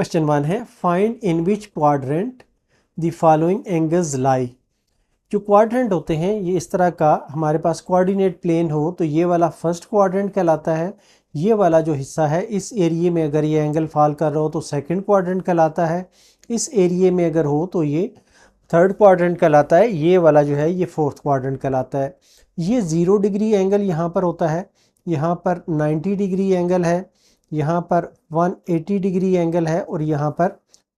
Question 1 है find in which quadrant the following angles lie. जो quadrant होते हैं ये इस तरह का, हमारे पास कोऑर्डिनेट प्लेन हो तो ये वाला फर्स्ट क्वाड्रेंट कहलाता है। ये वाला जो हिस्सा है इस एरिया में अगर ये एंगल फॉल कर रहा हो तो सेकंड क्वाड्रेंट कहलाता है। इस एरिया में अगर हो तो ये थर्ड क्वाड्रेंट कहलाता है। ये वाला जो है ये फोर्थ क्वाड्रेंट कहलाता है। ये 0 डिग्री एंगल यहाँ पर होता है, यहाँ पर 90 डिग्री एंगल है, यहाँ पर 180 डिग्री एंगल है और यहाँ पर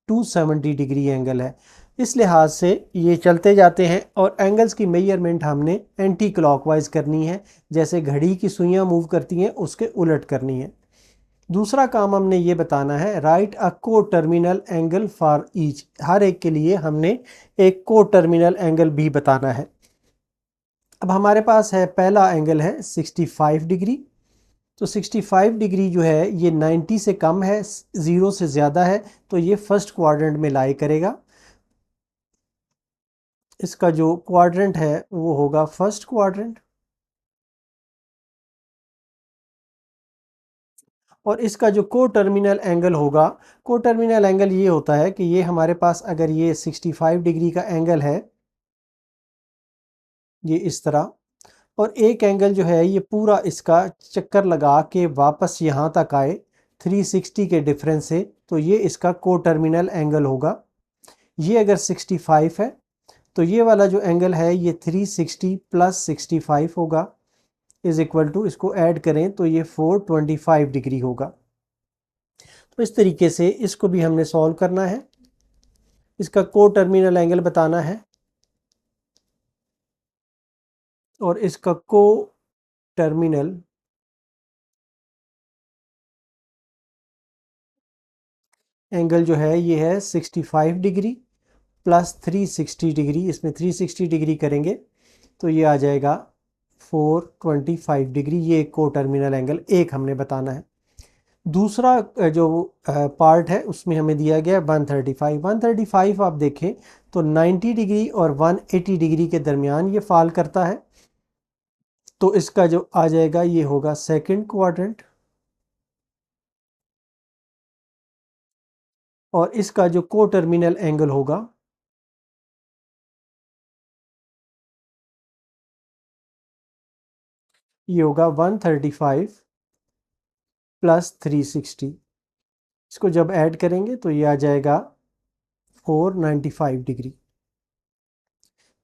270 डिग्री एंगल है। इस लिहाज से ये चलते जाते हैं और एंगल्स की मेजरमेंट हमने एंटी क्लॉकवाइज करनी है, जैसे घड़ी की सुइयां मूव करती हैं उसके उलट करनी है। दूसरा काम हमने ये बताना है राइट अ को टर्मिनल एंगल फॉर ईच। हर एक के लिए हमने एक को टर्मिनल एंगल भी बताना है। अब हमारे पास है पहला एंगल है 65 डिग्री। तो 65 डिग्री जो है ये 90 से कम है, 0 से ज़्यादा है, तो ये फर्स्ट क्वाड्रेंट में लाई करेगा। इसका जो क्वाड्रेंट है वो होगा फर्स्ट क्वाड्रेंट। और इसका जो को टर्मिनल एंगल होगा, को टर्मिनल एंगल ये होता है कि ये हमारे पास अगर ये 65 डिग्री का एंगल है ये इस तरह, और एक एंगल जो है ये पूरा इसका चक्कर लगा के वापस यहाँ तक आए 360 के डिफरेंस से, तो ये इसका को टर्मिनल एंगल होगा। ये अगर 65 है तो ये वाला जो एंगल है ये 360 प्लस 65 होगा, इज इक्वल टू, इसको ऐड करें तो ये 425 डिग्री होगा। तो इस तरीके से इसको भी हमने सॉल्व करना है, इसका को टर्मिनल एंगल बताना है और इसका को टर्मिनल एंगल जो है ये है 65 डिग्री प्लस 360 डिग्री। इसमें 360 डिग्री करेंगे तो ये आ जाएगा 425 डिग्री। ये को टर्मिनल एंगल एक हमने बताना है। दूसरा जो पार्ट है उसमें हमें दिया गया है 135। 135 आप देखें तो 90 डिग्री और 180 डिग्री के दरमियान ये फॉल करता है, तो इसका जो आ जाएगा ये होगा सेकंड क्वाड्रेंट। और इसका जो को टर्मिनल एंगल होगा ये होगा 135 प्लस 360। इसको जब ऐड करेंगे तो ये आ जाएगा 495 डिग्री।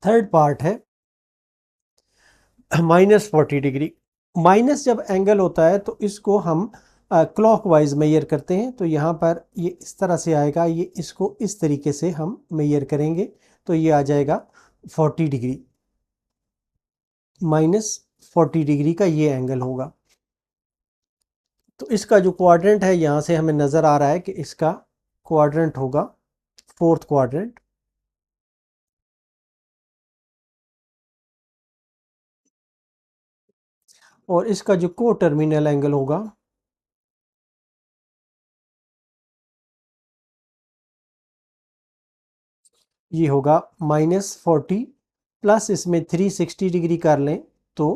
थर्ड पार्ट है -40 डिग्री। माइनस जब एंगल होता है तो इसको हम क्लॉकवाइज मेजर करते हैं। तो यहाँ पर ये इस तरह से आएगा, ये इसको इस तरीके से हम मेजर करेंगे तो ये आ जाएगा 40 डिग्री। -40 डिग्री का ये एंगल होगा। तो इसका जो क्वाड्रेंट है यहाँ से हमें नज़र आ रहा है कि इसका क्वाड्रेंट होगा फोर्थ क्वाड्रेंट। और इसका जो को टर्मिनल एंगल होगा ये होगा -40 प्लस इसमें 360 डिग्री कर लें तो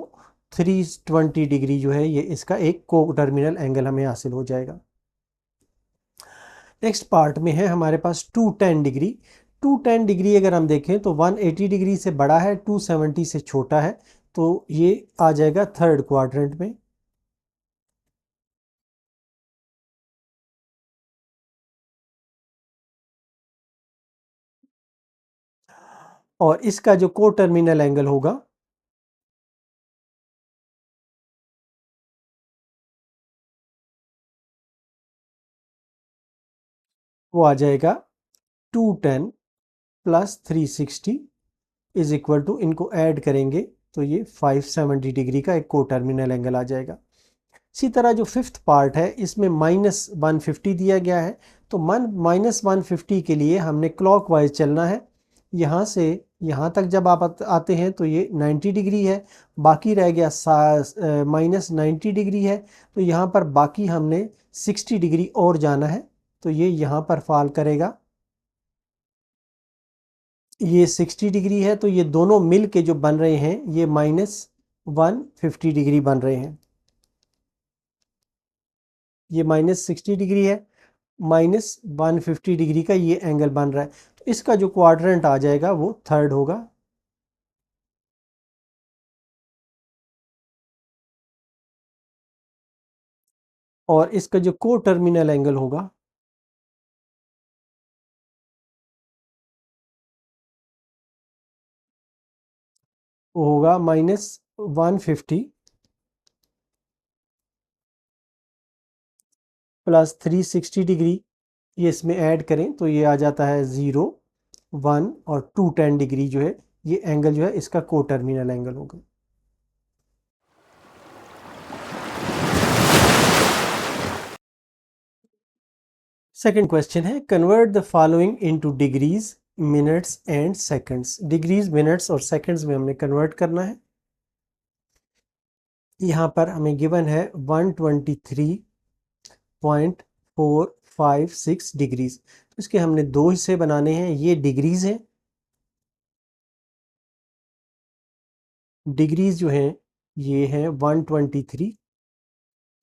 320 डिग्री जो है ये इसका एक को टर्मिनल एंगल हमें हासिल हो जाएगा। नेक्स्ट पार्ट में है हमारे पास 210 डिग्री। 210 डिग्री अगर हम देखें तो 180 डिग्री से बड़ा है, 270 से छोटा है, तो ये आ जाएगा थर्ड क्वाड्रेंट में। और इसका जो को टर्मिनल एंगल होगा वो आ जाएगा 210 प्लस 360 इज इक्वल टू, इनको ऐड करेंगे तो ये 570 डिग्री का एक को टर्मिनल एंगल आ जाएगा। इसी तरह जो फिफ्थ पार्ट है इसमें -150 दिया गया है, तो -150 के लिए हमने क्लॉकवाइज चलना है। यहाँ से यहाँ तक जब आप आते हैं तो ये 90 डिग्री है, बाकी रह गया -90 डिग्री है, तो यहाँ पर बाकी हमने 60 डिग्री और जाना है, तो ये यहाँ पर फॉल करेगा। ये 60 डिग्री है, तो ये दोनों मिल के जो बन रहे हैं ये -150 डिग्री बन रहे हैं। ये -60 डिग्री है, -150 डिग्री का ये एंगल बन रहा है। तो इसका जो क्वाड्रेंट आ जाएगा वो थर्ड होगा। और इसका जो को टर्मिनल एंगल होगा वो होगा -150 प्लस 360 डिग्री। ये इसमें ऐड करें तो ये आ जाता है 0, 1 और 210 डिग्री जो है ये एंगल जो है इसका को टर्मिनल एंगल होगा। सेकंड क्वेश्चन है, convert the following into degrees, minutes and seconds. Degrees, minutes और सेकंड्स में हमने कन्वर्ट करना है। यहाँ पर हमें गिवन है 123.456 डिग्रीज। तो इसके हमने दो हिस्से बनाने हैं। ये डिग्रीज हैं, डिग्रीज जो हैं ये हैं 123।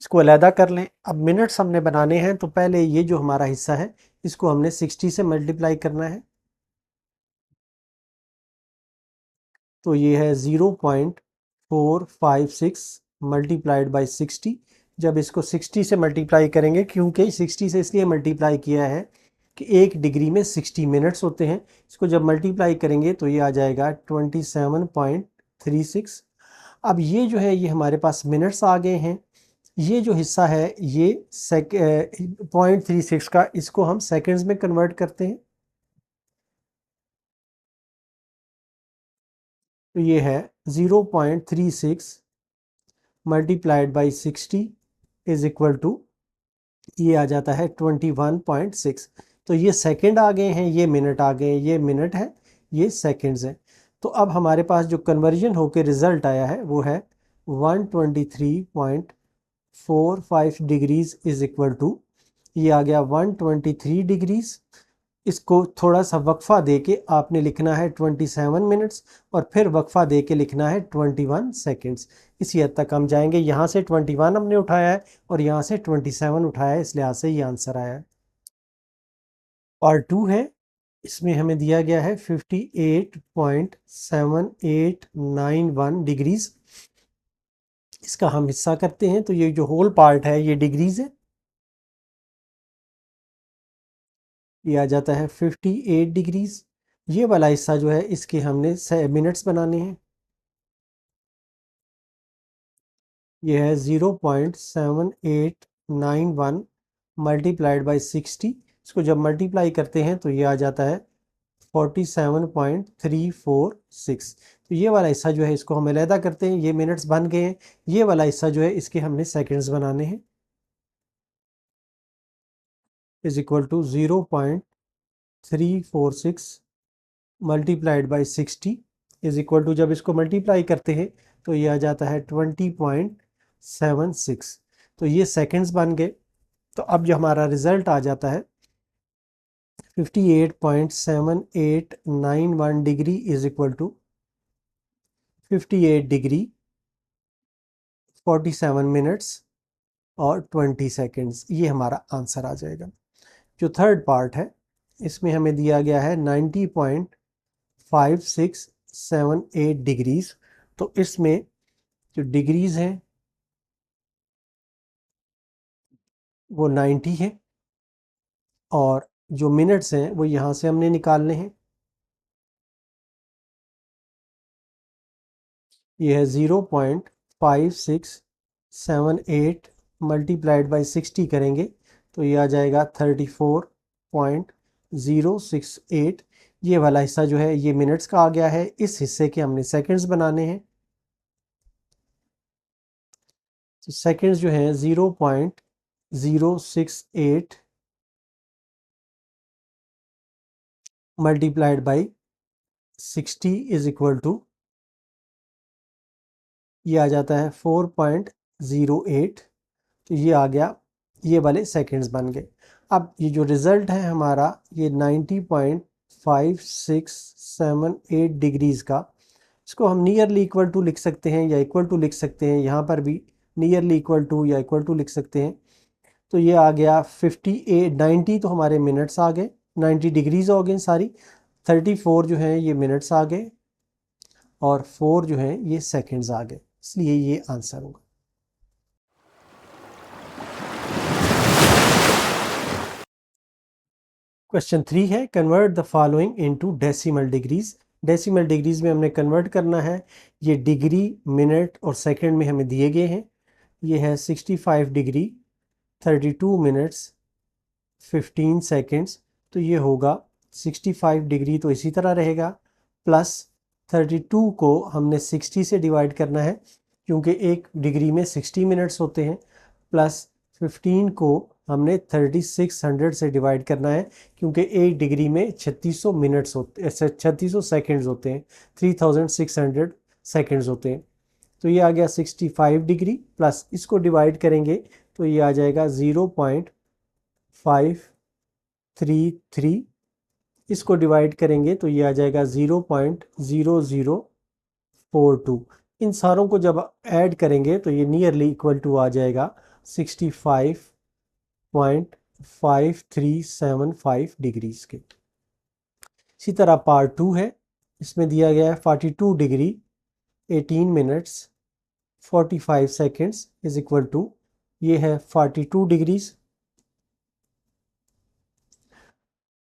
इसको अलहदा कर लें। अब मिनट्स हमने बनाने हैं तो पहले ये जो हमारा हिस्सा है इसको हमने 60 से मल्टीप्लाई करना है। तो ये है 0.456 मल्टीप्लाइड बाई 60। जब इसको 60 से मल्टीप्लाई करेंगे, क्योंकि 60 से इसलिए मल्टीप्लाई किया है कि एक डिग्री में 60 मिनट्स होते हैं। इसको जब मल्टीप्लाई करेंगे तो ये आ जाएगा 27.36। अब ये जो है ये हमारे पास मिनट्स आ गए हैं। ये जो हिस्सा है ये 0.36 का, इसको हम सेकंड्स में कन्वर्ट करते हैं। तो ये है 0.36 multiplied by 60 is equal to, ये आ जाता है 21.6। तो ये सेकंड आ गए हैं, ये मिनट आ गए, ये मिनट है, ये सेकंड्स हैं। तो अब हमारे पास जो कन्वर्जन होकर रिजल्ट आया है वो है 123.45 डिग्रीज इज इक्वल टू, ये आ गया 123 डिग्रीज। इसको थोड़ा सा वक्फा दे के आपने लिखना है 27 मिनट्स और फिर वक्फा दे के लिखना है 21 सेकेंड्स। इसी हद तक हम जाएंगे। यहाँ से 21 हमने उठाया है और यहाँ से 27 उठाया है, इस लिहाज से ये आंसर आया है। पार्ट 2 है, इसमें हमें दिया गया है 58.7891 डिग्रीज। इसका हम हिस्सा करते हैं। तो ये जो होल पार्ट है ये डिग्रीज है। ये आ जाता है 58 डिग्रीज। ये वाला हिस्सा जो है इसके हमने मिनट्स बनाने हैं। ये है 0.7891 मल्टीप्लाइड बाई 60। इसको जब मल्टीप्लाई करते हैं तो ये आ जाता है 47.346। तो ये वाला हिस्सा जो है इसको हम अलहदा करते हैं। ये मिनट्स बन गए हैं। ये वाला हिस्सा जो है इसके हमने सेकंड्स बनाने हैं। Is equal to 0.346 multiplied by 60 is equal to, जब इसको मल्टीप्लाई करते हैं तो ये आ जाता है 20.76। तो ये सेकंड्स बन गए। तो अब जो हमारा रिजल्ट आ जाता है 58.7891 degree is equal to 58 degree 47 minutes और 20 सेकंड्स। ये हमारा आंसर आ जाएगा। जो थर्ड पार्ट है इसमें हमें दिया गया है 90.5678 डिग्रीज। तो इसमें जो डिग्रीज हैं वो 90 है और जो मिनट्स हैं वो यहाँ से हमने निकालने हैं। ये है 0.5678 मल्टीप्लाइड बाई 60 करेंगे तो ये आ जाएगा 34.068। ये वाला हिस्सा जो है ये मिनट्स का आ गया है। इस हिस्से के हमने सेकंड्स बनाने हैं। तो सेकंड्स जो हैं 0.068 multiplied by 60 is equal to, ये आ जाता है 4.08। तो ये आ गया, ये वाले सेकंड्स बन गए। अब ये जो रिज़ल्ट है हमारा ये 90.5678 डिग्रीज़ का, इसको हम नियरली इक्वल टू लिख सकते हैं या इक्वल टू लिख सकते हैं। यहाँ पर भी नियरली इक्वल टू या इक्वल टू लिख सकते हैं। तो ये आ गया 58 90 तो हमारे मिनट्स आ गए, 90 डिग्रीज हो गए सारी। 34 जो है ये मिनट्स आ गए और 4 जो है ये सेकंड्स आ गए, इसलिए ये आंसर होगा। क्वेश्चन 3 है convert the following into decimal degrees. Decimal degrees में हमने कन्वर्ट करना है। ये डिग्री, मिनट और सेकंड में हमें दिए गए हैं। ये है 65 डिग्री 32 मिनट्स 15 सेकंड्स, तो ये होगा 65 डिग्री तो इसी तरह रहेगा, प्लस 32 को हमने 60 से डिवाइड करना है क्योंकि एक डिग्री में 60 मिनट्स होते हैं, प्लस 15 को हमने 3600 से डिवाइड करना है क्योंकि एक डिग्री में 3600 मिनट्स होते हैं, 3600 सेकंड्स होते हैं, 3600 सेकंड्स होते हैं। तो ये आ गया 65 डिग्री, प्लस इसको डिवाइड करेंगे तो ये आ जाएगा 0.533, इसको डिवाइड करेंगे तो ये आ जाएगा 0.0042। इन सारों को जब ऐड करेंगे तो ये नियरली इक्वल टू आ जाएगा 65.5375 डिग्रीज के। इसी तरह पार्ट 2 है, इसमें दिया गया है 42 degree 18 minutes 45 seconds is equal to, ये है 42 डिग्रीज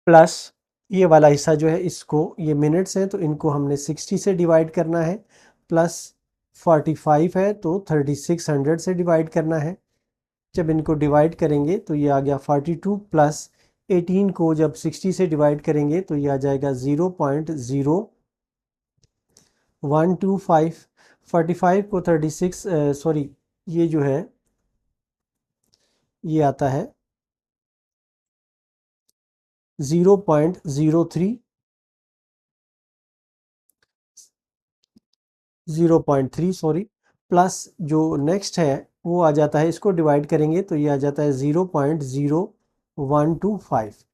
प्लस ये वाला हिस्सा जो है इसको, ये मिनट्स हैं तो इनको हमने 60 से डिवाइड करना है, प्लस 45 है तो 3600 से डिवाइड करना है। जब इनको डिवाइड करेंगे तो ये आ गया 42 प्लस 18 को जब 60 से डिवाइड करेंगे तो ये आ जाएगा 0.0125। 45 को 36 सॉरी ये जो है ये आता है 0.3 सॉरी, प्लस जो नेक्स्ट है वो आ जाता है, इसको डिवाइड करेंगे तो ये आ जाता है 0.0125।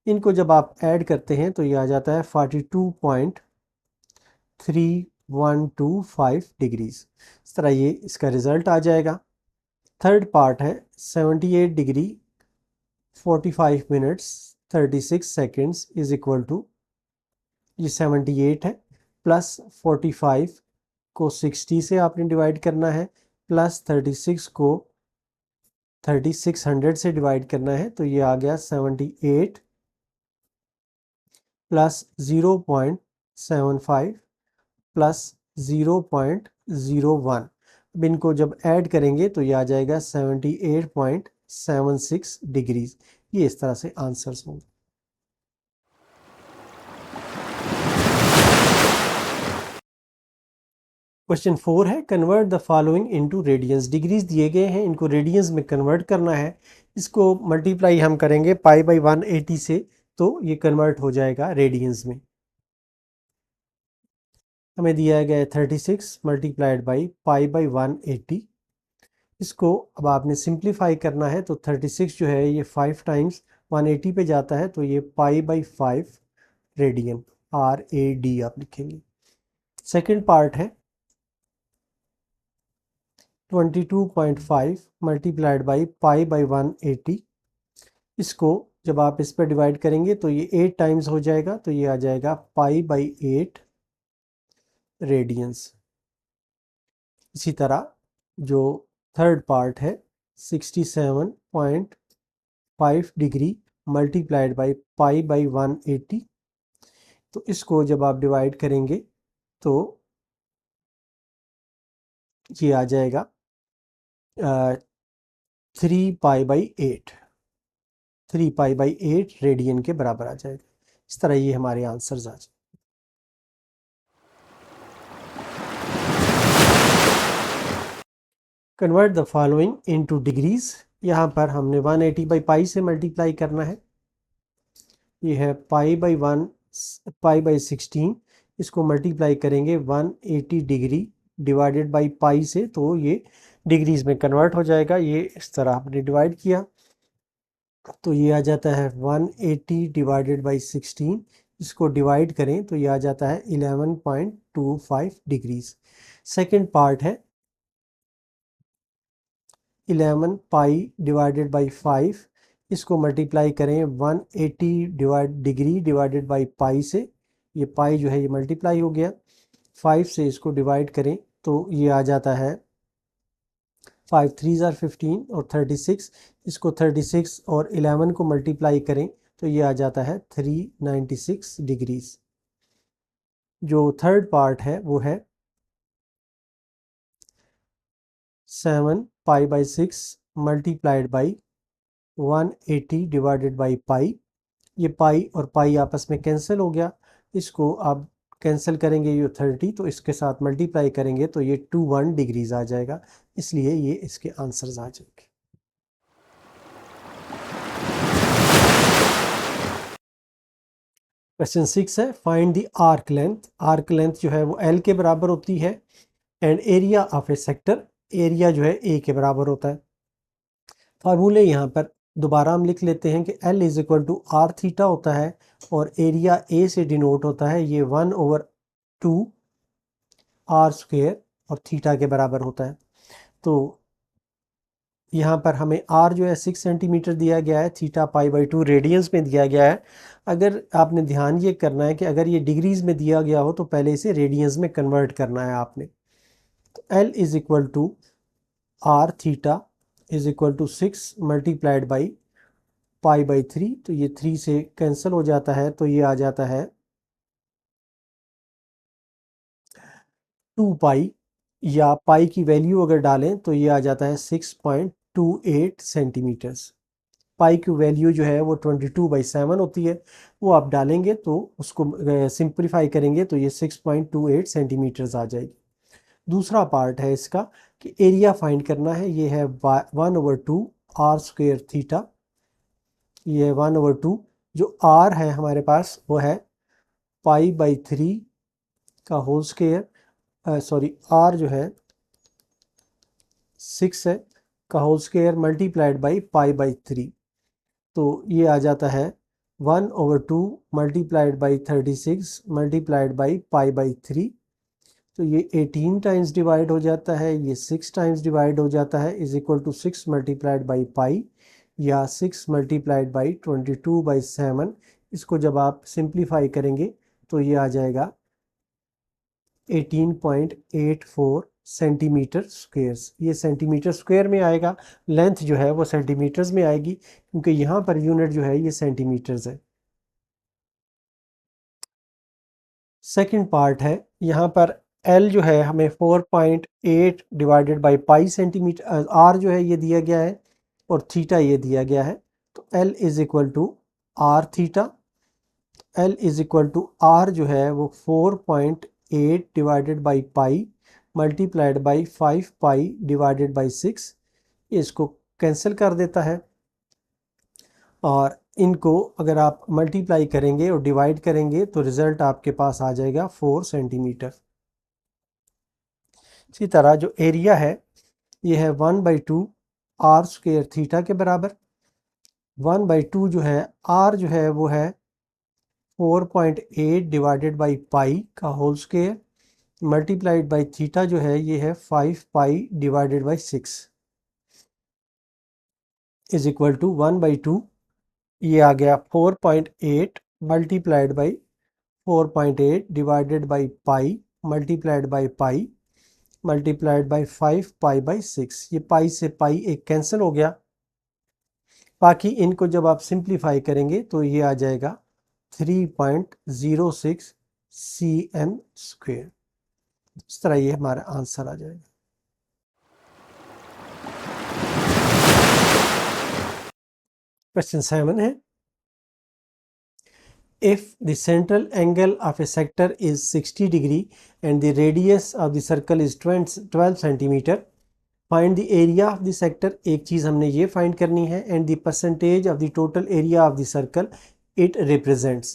इनको जब आप ऐड करते हैं तो ये आ जाता है 42.3125 डिग्रीज। इस तरह ये इसका रिजल्ट आ जाएगा। थर्ड पार्ट है 78 degree 45 minutes 36 seconds is equal to, ये 78 है, प्लस 45 को 60 से आपने डिवाइड करना है, प्लस 36 को 3600 से डिवाइड करना है तो ये आ गया 78 प्लस 0.75 प्लस 0.01। अब इनको जब ऐड करेंगे तो ये आ जाएगा 78.76 डिग्रीज। ये इस तरह से आंसर्स होंगे। क्वेश्चन 4 है convert the following into radiance. Degrees दिए गए हैं, इनको रेडियंस में कन्वर्ट करना है। इसको मल्टीप्लाई हम करेंगे पाई बाई 180 से तो ये कन्वर्ट हो जाएगा रेडियंस में। हमें दिया गया है 36 मल्टीप्लाइड बाई पाई बाई 180। इसको अब आपने सिंप्लीफाई करना है तो 36 जो है ये 5 टाइम्स 180 पे जाता है तो ये पाई बाई 5 रेडियन, RAD आप लिखेंगे। सेकेंड पार्ट है 22.5 मल्टीप्लाइड बाई पाई बाई 180। इसको जब आप इस पर डिवाइड करेंगे तो ये 8 टाइम्स हो जाएगा तो ये आ जाएगा पाई बाई 8 रेडियंस। इसी तरह जो थर्ड पार्ट है 67.5 degree multiplied by pi by 180, तो इसको जब आप डिवाइड करेंगे तो ये आ जाएगा 3 pi by 8, 3 pi by 8 radian के बराबर आ जाएगा। इस तरह ये हमारे आंसर्स आ जाए। Convert the following into degrees. यहाँ पर हमने 180 बाई पाई से मल्टीप्लाई करना है। ये है पाई बाई 16, इसको मल्टीप्लाई करेंगे 180 डिग्री डिवाइडेड बाई पाई से तो ये डिग्रीज में कन्वर्ट हो जाएगा। ये इस तरह आपने डिवाइड किया तो ये आ जाता है 180 डिवाइडेड बाई 16, इसको डिवाइड करें तो ये आ जाता है 11.25 डिग्रीज। सेकेंड पार्ट है 11 पाई डिवाइडेड बाई 5, इसको मल्टीप्लाई करें 180 डिग्री डिवाइडेड बाई पाई से, ये पाई जो है ये मल्टीप्लाई हो गया, 5 से इसको डिवाइड करें तो ये आ जाता है 5 3 ज़ार 15 और 36, इसको 36 और 11 को मल्टीप्लाई करें तो ये आ जाता है 396 डिग्रीज। जो थर्ड पार्ट है वो है 7 पाई by 6 multiplied by 180 divided by पाई, ये पाई और पाई आपस में कैंसिल हो गया, इसको आप कैंसिल करेंगे ये 30 तो इसके साथ मल्टीप्लाई करेंगे तो ये 21 डिग्रीज आ जाएगा, इसलिए ये इसके आंसर्स आ जाएंगे। क्वेश्चन 6 है find the arc length. Arc length जो है वो L के बराबर होती है and area of A sector, area जो है A के बराबर होता है। फार्मूले यहाँ पर दोबारा हम लिख लेते हैं कि L is equal to r theta होता है और एरिया A से डिनोट होता है ये 1/2 आर स्क्वेयर और थीटा के बराबर होता है। तो यहाँ पर हमें आर जो है 6 सेंटीमीटर दिया गया है, थीटा π/2 रेडियंस में दिया गया है। अगर आपने ध्यान ये करना है कि अगर ये डिग्रीज में दिया गया हो तो पहले इसे रेडियंस में कन्वर्ट करना है आपने। तो L is equal to r theta is equal to 6 multiplied by π/3, तो ये 3 से कैंसिल हो जाता है तो ये आ जाता है 2 पाई, या पाई की वैल्यू अगर डालें तो ये आ जाता है 6.28 सेंटीमीटर्स। पाई की वैल्यू जो है वो 22/7 होती है, वो आप डालेंगे तो उसको सिंप्लीफाई करेंगे तो ये 6.28 सेंटीमीटर्स आ जाएगी। दूसरा पार्ट है इसका कि एरिया फाइंड करना है, ये है 1/2 आर स्क्वेयर थीटा, ये 1/2, जो आर है हमारे पास वो है π/3 का होल स्क्वेयर, सॉरी आर जो है 6 है का होल स्क्वेयर मल्टीप्लाइड बाई π/3, तो ये आ जाता है 1/2 मल्टीप्लाइड बाई 36 मल्टीप्लाइड बाई π/3, तो ये 18 टाइम्स डिवाइड हो जाता है, ये 6 टाइम्स डिवाइड हो जाता है, is equal to 6 multiplied by pi या 6 मल्टीप्लाइड बाई 22/7। इसको जब आप सिंप्लीफाई करेंगे तो ये आ जाएगा 18.84 सेंटीमीटर स्क्वेयर्स। ये सेंटीमीटर स्क्वायर में आएगा, लेंथ जो है वो सेंटीमीटर्स में आएगी क्योंकि यहाँ पर यूनिट जो है ये सेंटीमीटर्स है। सेकंड पार्ट है, यहाँ पर L जो है हमें 4.8 divided by pi centimetre, R जो है ये दिया गया है और थीटा ये दिया गया है, तो L is equal to r theta, L is equal to R जो है वो 4.8 divided by pi multiplied by 5 pi divided by 6, इसको कैंसिल कर देता है और इनको अगर आप मल्टीप्लाई करेंगे और डिवाइड करेंगे तो रिजल्ट आपके पास आ जाएगा 4 सेंटीमीटर। इसी तरह जो एरिया है ये है 1/2 आर स्क्वेयर थीटा के बराबर, 1/2 जो है आर जो है वो है 4.8 डिवाइडेड बाई पाई का whole square multiplied by theta जो है ये है 5 pi divided by 6 is equal to 1/2, ये आ गया 4.8 multiplied by 4.8 divided by pi multiplied by pi multiplied by 5 pi by 6, ये पाई से पाई एक कैंसिल हो गया, बाकी इनको जब आप सिंप्लीफाई करेंगे तो ये आ जाएगा 3.06 cm स्क्वेयर। इस तरह ये हमारा आंसर आ जाएगा। क्वेश्चन 7 है if the central angle of a sector is 60 degree and the radius of the circle is 12 centimeter, find the area of the sector। एक चीज़ हमने ये फाइंड करनी है and the percentage of the total area of the circle it represents।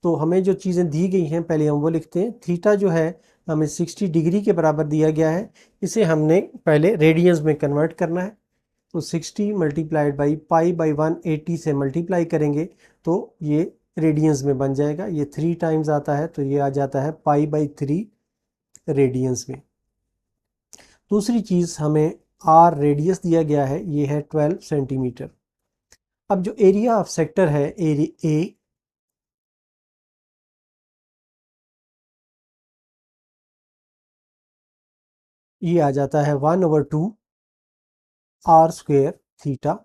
तो हमें जो चीज़ें दी गई हैं पहले हम वो लिखते हैं। थीटा जो है हमें 60 डिग्री के बराबर दिया गया है, इसे हमने पहले रेडियंस में कन्वर्ट करना है, तो 60 मल्टीप्लाइड बाई पाई बाई 180 से मल्टीप्लाई करेंगे तो ये रेडियंस में बन जाएगा, ये 3 टाइम्स आता है तो ये आ जाता है π/3 रेडियंस में। दूसरी चीज़ हमें आर रेडियस दिया गया है, ये है 12 सेंटीमीटर। अब जो एरिया ऑफ सेक्टर है ए, ये आ जाता है 1/2 r square theta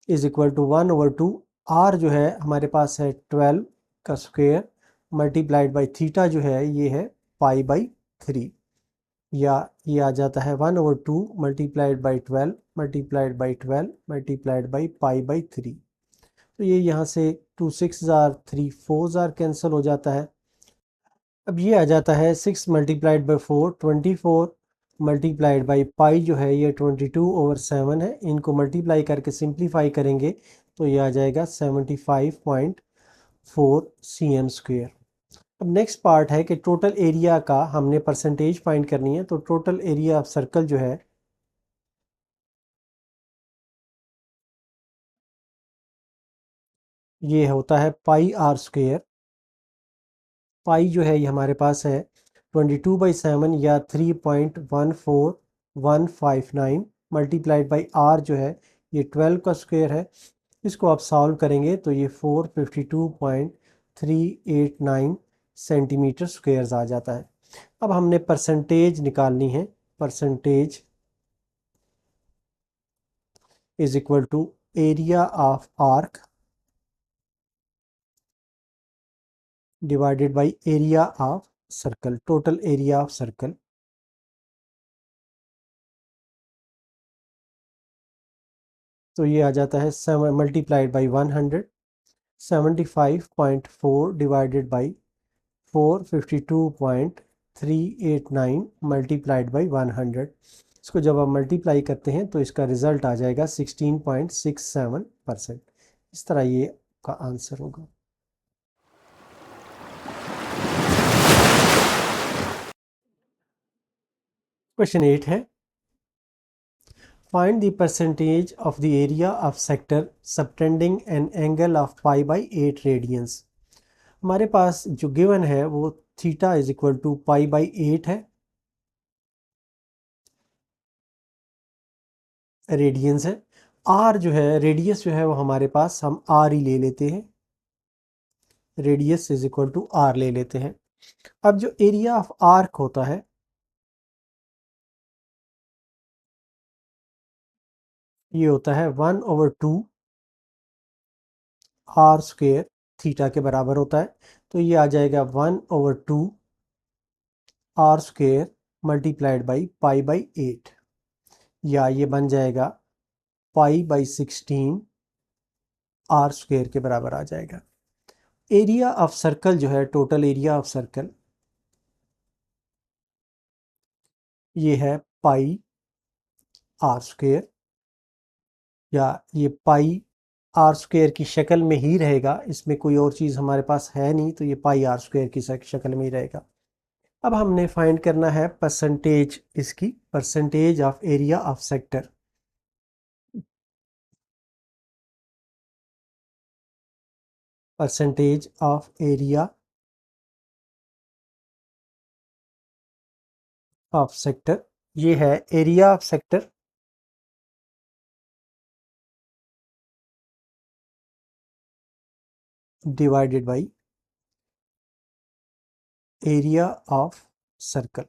is equal to 1/2 r जो है हमारे पास है 12 का स्क्वेयर मल्टीप्लाइड बाई थीटा जो है ये है π/3, या ये आ जाता है 1/2 multiplied by 12 multiplied by 12 multiplied by π/3। तो ये यहाँ से 2 6 जार 3 4 जार कैंसिल हो जाता है। अब ये आ जाता है 6 मल्टीप्लाइड बाई 4 24 मल्टीप्लाइड बाई पाई जो है ये 22/7 है। इनको मल्टीप्लाई करके सिंप्लीफाई करेंगे तो ये आ जाएगा 75.4 cm स्क्वेयर। अब नेक्स्ट पार्ट है कि टोटल एरिया का हमने परसेंटेज फाइंड करनी है। तो टोटल एरिया ऑफ सर्कल जो है ये होता है πr स्क्वेयर। पाई जो है ये हमारे पास है 22/7 या 3.14159 मल्टीप्लाइड बाई आर जो है ये 12 का स्क्वायर है। इसको आप सॉल्व करेंगे तो ये 452.389 सेंटीमीटर स्क्वेयर आ जाता है। अब हमने परसेंटेज निकालनी है। Percentage is equal to area of arc divided by area of circle, total area of circle. तो ये आ जाता है 7 multiplied by 100, 75.4 divided by 452.389 multiplied by 100। इसको जब आप मल्टीप्लाई करते हैं तो इसका रिजल्ट आ जाएगा 16.67%। इस तरह ये का आंसर होगा। क्वेश्चन 8 है, find the percentage of the area of sector subtending an angle of π/8 radians. हमारे पास जो गिवन है वो थीटा इज इक्वल टू π/8 है, रेडियंस है। आर जो है रेडियस जो है वो हमारे पास हम आर ही ले लेते हैं, radius is equal to r ले लेते हैं। अब जो एरिया ऑफ आर्क होता है ये होता है 1/2 आर स्क्वेयर थीटा के बराबर होता है। तो ये आ जाएगा 1/2 आर स्क्वेयर मल्टीप्लाइड बाई π/8, या ये बन जाएगा π/16 आर स्क्वेयर के बराबर आ जाएगा। एरिया ऑफ सर्कल जो है, टोटल एरिया ऑफ सर्कल ये है पाई आर स्क्वेयर, या ये पाई आर स्क्वेयर की शक्ल में ही रहेगा, इसमें कोई और चीज़ हमारे पास है नहीं, तो ये पाई आर स्क्वेयर की शक्ल में ही रहेगा। अब हमने फाइंड करना है परसेंटेज, इसकी percentage of area of sector. Percentage of area of sector ये है area of sector divided by area of circle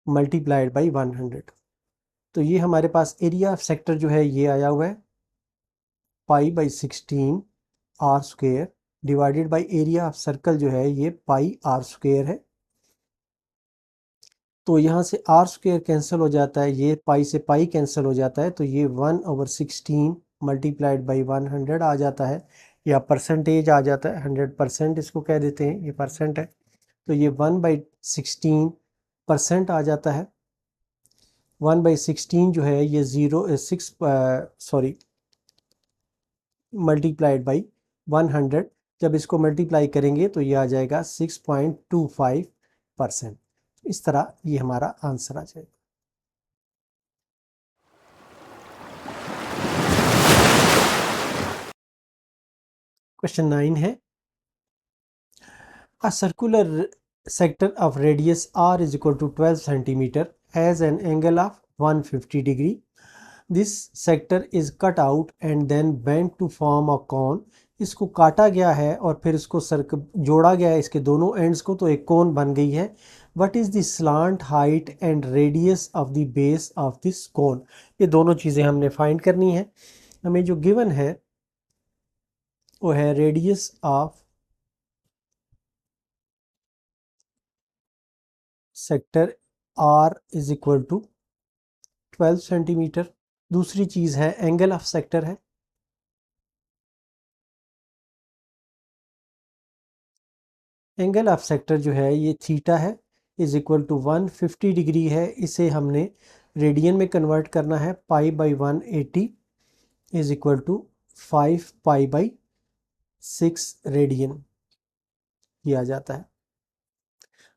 multiplied by 100। तो ये हमारे पास एरिया ऑफ सेक्टर जो है ये आया हुआ है π/16 r square divided by area of circle जो है ये पाई आर स्क्वेयर है। तो यहाँ से आर स्क्वेयर कैंसिल हो जाता है, ये पाई से पाई कैंसिल हो जाता है, तो ये 1/16 मल्टीप्लाइड बाई 100 आ जाता है, या परसेंटेज आ जाता है। 100% इसको कह देते हैं, ये परसेंट है। तो ये 1/16% आ जाता है। 1/16 जो है ये 6 मल्टीप्लाइड बाई 100, जब इसको मल्टीप्लाई करेंगे तो ये आ जाएगा 6.25%। इस तरह ये हमारा आंसर आ जाएगा। क्वेश्चन 9 है, a circular sector of radius r is equal to 12 centimetre has an angle of 150 degree. This sector is cut out and then bent to form a cone. इसको काटा गया है और फिर इसको जोड़ा गया है इसके दोनों एंड्स को, तो एक कोन बन गई है. What is the slant height and radius of the base of this cone? ये दोनों चीज़ें हमने फाइंड करनी है. हमें जो गिवन है वो है radius of sector R is equal to 12 centimetre. दूसरी चीज़ है एंगल ऑफ सेक्टर है. एंगल ऑफ सेक्टर जो है ये थीटा है, इज इक्वल टू 150 डिग्री है. इसे हमने रेडियन में कन्वर्ट करना है. Pi by 180 is equal to 5 pi by 6 radian किया जाता है.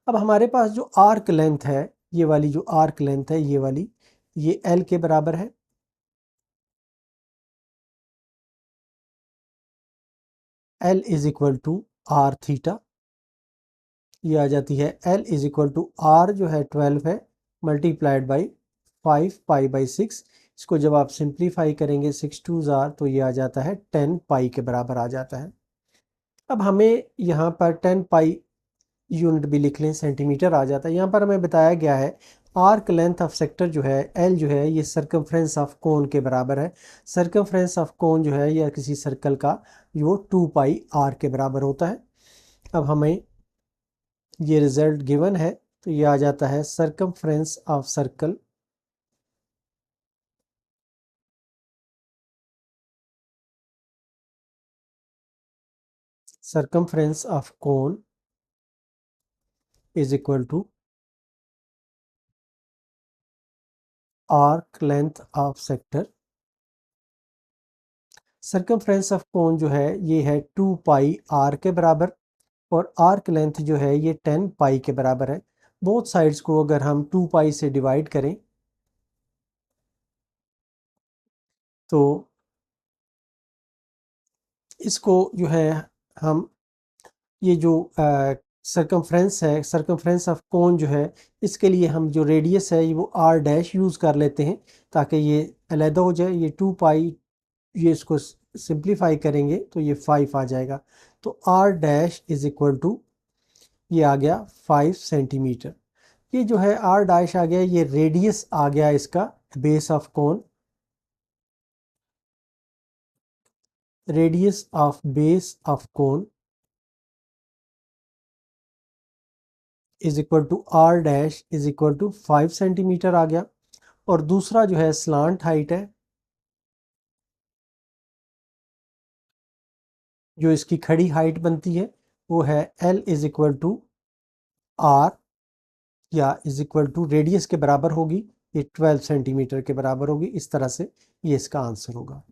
अब हमारे पास जो आर्क लेंथ है, ये वाली जो आर्क लेंथ है ये वाली, ये L के बराबर है. L is equal to r theta. ये आ जाती है L is equal to R जो है 12 है मल्टीप्लाइड बाई 5 पाई बाई 6. इसको जब आप सिंप्लीफाई करेंगे 6 2 जार तो ये आ जाता है 10 पाई के बराबर आ जाता है. अब हमें यहाँ पर 10 पाई यूनिट भी लिख लें, सेंटीमीटर आ जाता है. यहाँ पर हमें बताया गया है आर्क लेंथ ऑफ सेक्टर जो है L जो है ये सर्कमफ्रेंस ऑफ कोन के बराबर है. सर्कमफ्रेंस ऑफ कोन जो है या किसी सर्कल का वो 2 पाई R के बराबर होता है. अब हमें ये रिजल्ट गिवन है तो ये आ जाता है circumference of circle circumference of cone is equal to arc length of sector. circumference of cone जो है ये है 2 पाई r के बराबर और आर्क लेंथ जो है ये 10 पाई के बराबर है. बोथ साइड्स को अगर हम 2 पाई से डिवाइड करें तो इसको जो है हम ये जो सर्कमफ्रेंस है, सर्कमफ्रेंस ऑफ कोन जो है, इसके लिए हम जो रेडियस है वो आर डैश यूज़ कर लेते हैं ताकि ये अलहदा हो जाए. ये 2 पाई, ये इसको सिंप्लीफाई करेंगे तो ये 5 आ जाएगा. तो r dash is equal to ये आ गया 5 सेंटीमीटर. ये जो है आर डैश आ गया, ये रेडियस आ गया इसका base of cone. Radius of base of cone is equal to r dash is equal to 5 centimetre आ गया. और दूसरा जो है स्लांट हाइट है, जो इसकी खड़ी हाइट बनती है वो है L is equal to R या इज इक्वल टू रेडियस के बराबर होगी, ये 12 सेंटीमीटर के बराबर होगी. इस तरह से ये इसका आंसर होगा.